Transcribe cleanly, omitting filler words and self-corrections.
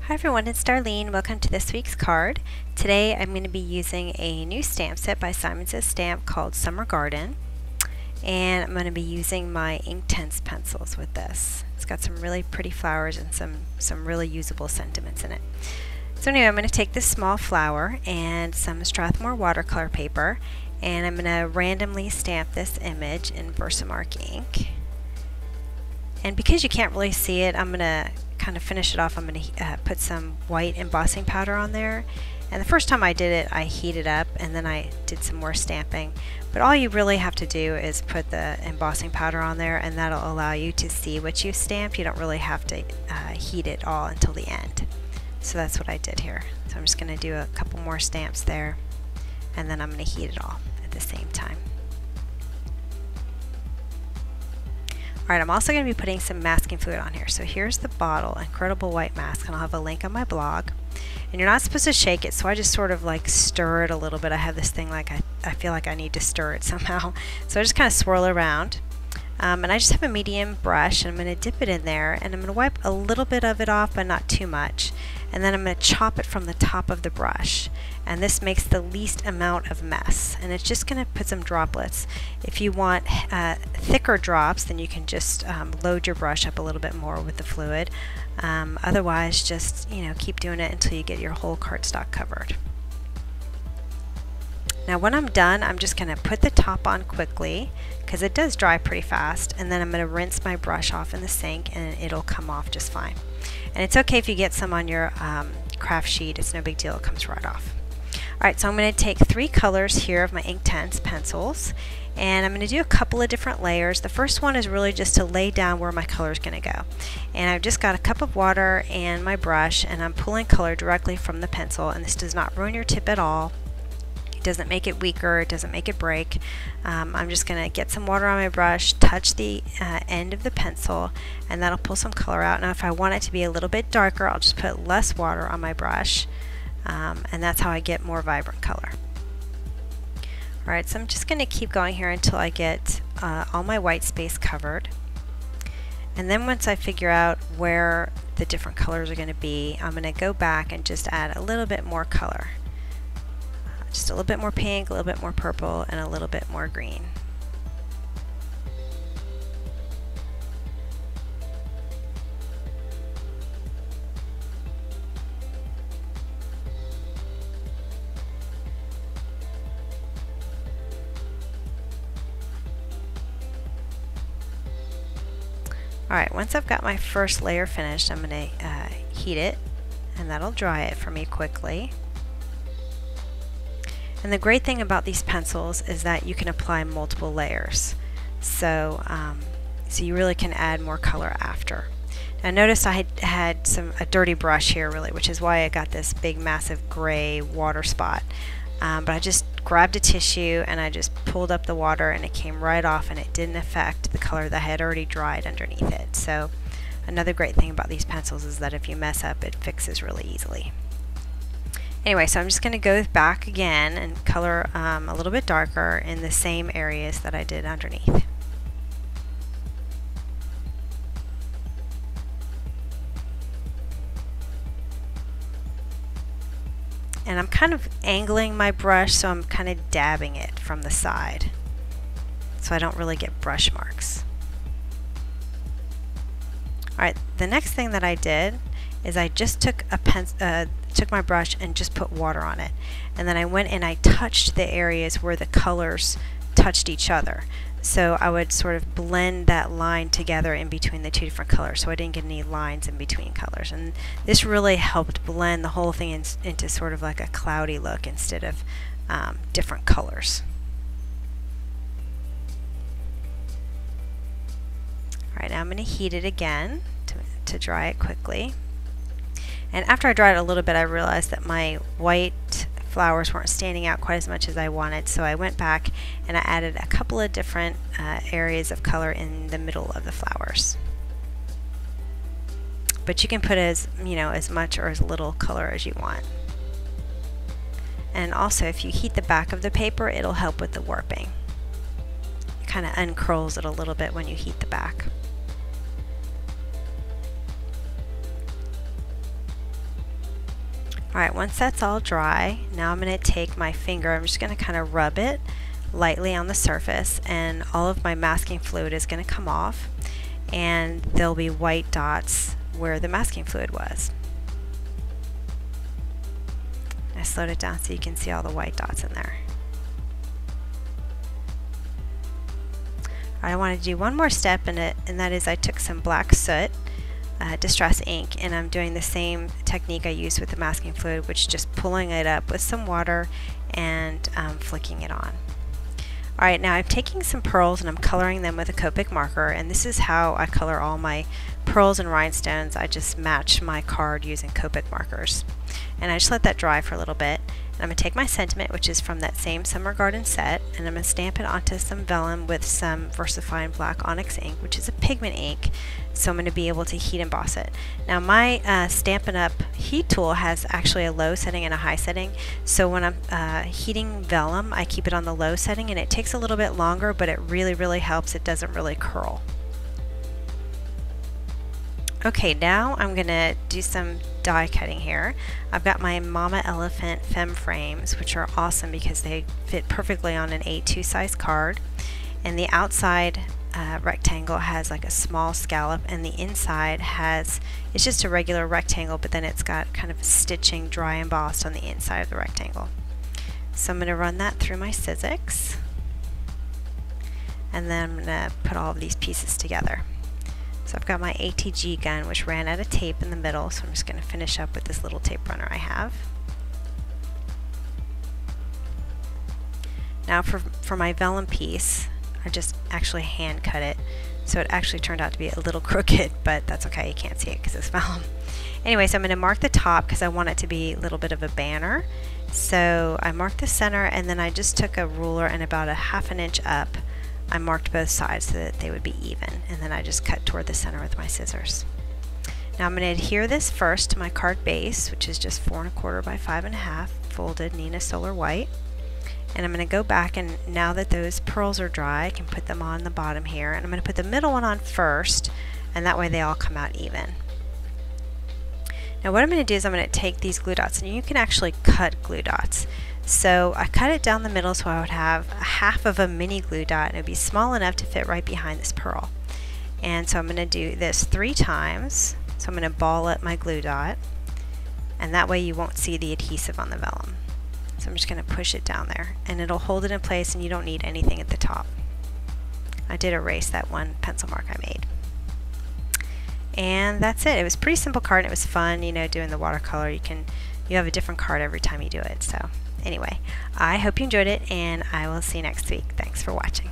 Hi everyone, it's Darlene. Welcome to this week's card. Today I'm going to be using a new stamp set by Simon Says Stamp called Summer Garden, and I'm going to be using my Inktense pencils with this. It's got some really pretty flowers and some really usable sentiments in it. So anyway, I'm going to take this small flower and some Strathmore watercolor paper, and I'm going to randomly stamp this image in Versamark ink. And because you can't really see it, I'm going to kind of finish it off. I'm going to put some white embossing powder on there. And the first time I did it, I heated up and then I did some more stamping. But all you really have to do is put the embossing powder on there, and that'll allow you to see what you stamped. You don't really have to heat it all until the end. So that's what I did here. So I'm just going to do a couple more stamps there, and then I'm going to heat it all at the same time. Alright, I'm also going to be putting some masking fluid on here. So here's the bottle, Incredible White Mask, and I'll have a link on my blog. And you're not supposed to shake it, so I just sort of like stir it a little bit. I have this thing like I feel like I need to stir it somehow. So I just kind of swirl around. And I just have a medium brush, and I'm going to dip it in there, and I'm going to wipe a little bit of it off, but not too much. And then I'm going to chop it from the top of the brush. And this makes the least amount of mess. And it's just going to put some droplets. If you want thicker drops, then you can just load your brush up a little bit more with the fluid. Otherwise, just keep doing it until you get your whole cardstock covered. Now when I'm done, I'm just going to put the top on quickly because it does dry pretty fast, and then I'm going to rinse my brush off in the sink and it'll come off just fine. And it's okay if you get some on your craft sheet, it's no big deal, it comes right off. Alright, so I'm going to take 3 colors here of my Inktense pencils, and I'm going to do a couple of different layers. The first one is really just to lay down where my color is going to go. And I've just got a cup of water and my brush, and I'm pulling color directly from the pencil, and this does not ruin your tip at all. It doesn't make it weaker, it doesn't make it break. I'm just going to get some water on my brush, touch the end of the pencil, and that'll pull some color out. Now if I want it to be a little bit darker, I'll just put less water on my brush, and that's how I get more vibrant color. Alright, so I'm just going to keep going here until I get all my white space covered. And then once I figure out where the different colors are going to be, I'm going to go back and just add a little bit more color. Just a little bit more pink, a little bit more purple, and a little bit more green. Alright, once I've got my first layer finished, I'm going to heat it, and that'll dry it for me quickly. And the great thing about these pencils is that you can apply multiple layers. So you really can add more color after. Now notice I had a dirty brush here really, which is why I got this big massive gray water spot. But I just grabbed a tissue and I just pulled up the water, and it came right off, and it didn't affect the color that had already dried underneath it. So another great thing about these pencils is that if you mess up, it fixes really easily. Anyway, so I'm just going to go back again and color a little bit darker in the same areas that I did underneath. And I'm kind of angling my brush, so I'm kind of dabbing it from the side, so I don't really get brush marks. Alright, the next thing that I did is I just took my brush and just put water on it, and then I went and I touched the areas where the colors touched each other. So I would sort of blend that line together in between the two different colors, so I didn't get any lines in between colors, and this really helped blend the whole thing into sort of like a cloudy look instead of different colors. Alright, now I'm going to heat it again to dry it quickly. And after I dried it a little bit, I realized that my white flowers weren't standing out quite as much as I wanted, so I went back and I added a couple of different areas of color in the middle of the flowers. But you can put as much or as little color as you want. And also, if you heat the back of the paper, it'll help with the warping. It kind of uncurls it a little bit when you heat the back. Alright, once that's all dry, now I'm going to take my finger, I'm just going to kind of rub it lightly on the surface, and all of my masking fluid is going to come off, and there'll be white dots where the masking fluid was. I slowed it down so you can see all the white dots in there. I wanted to do one more step in it, and that is I took some black soot, distress ink, and I'm doing the same technique I used with the masking fluid, which is just pulling it up with some water and flicking it on. Alright, now I'm taking some pearls and I'm coloring them with a Copic marker, and this is how I color all my pearls and rhinestones. I just match my card using Copic markers. And I just let that dry for a little bit. And I'm going to take my sentiment, which is from that same Summer Garden set, and I'm going to stamp it onto some vellum with some VersaFine Black Onyx ink, which is a pigment ink, so I'm going to be able to heat emboss it. Now my Stampin' Up! Heat tool has actually a low setting and a high setting, so when I'm heating vellum, I keep it on the low setting, and it takes a little bit longer, but it really helps. It doesn't really curl. Okay, now I'm going to do some die cutting here. I've got my Mama Elephant Femme frames, which are awesome because they fit perfectly on an A2 size card. And the outside rectangle has like a small scallop, and the inside it's just a regular rectangle, but then it's got kind of a stitching dry embossed on the inside of the rectangle. So I'm going to run that through my Sizzix, and then I'm going to put all of these pieces together. So I've got my ATG gun, which ran out of tape in the middle, so I'm just going to finish up with this little tape runner I have. Now for my vellum piece, I just actually hand cut it, so it actually turned out to be a little crooked, but that's okay, you can't see it because it's vellum. Anyway, so I'm going to mark the top because I want it to be a little bit of a banner. So I marked the center, and then I just took a ruler and about a ½ inch up, I marked both sides so that they would be even, and then I just cut toward the center with my scissors. Now I'm going to adhere this first to my card base, which is just 4 1/4 by 5 1/2 folded Nina Solar White. And I'm going to go back, and now that those pearls are dry, I can put them on the bottom here, and I'm going to put the middle one on first, and that way they all come out even. Now what I'm going to do is I'm going to take these glue dots, and you can actually cut glue dots. So I cut it down the middle so I would have ½ of a mini glue dot, and it would be small enough to fit right behind this pearl. And so I'm going to do this 3 times. So I'm going to ball up my glue dot, and that way you won't see the adhesive on the vellum. So I'm just going to push it down there, and it'll hold it in place, and you don't need anything at the top. I did erase that one pencil mark I made. And that's it. It was a pretty simple card, and it was fun, you know, doing the watercolor. You have a different card every time you do it. So anyway, I hope you enjoyed it, and I will see you next week. Thanks for watching.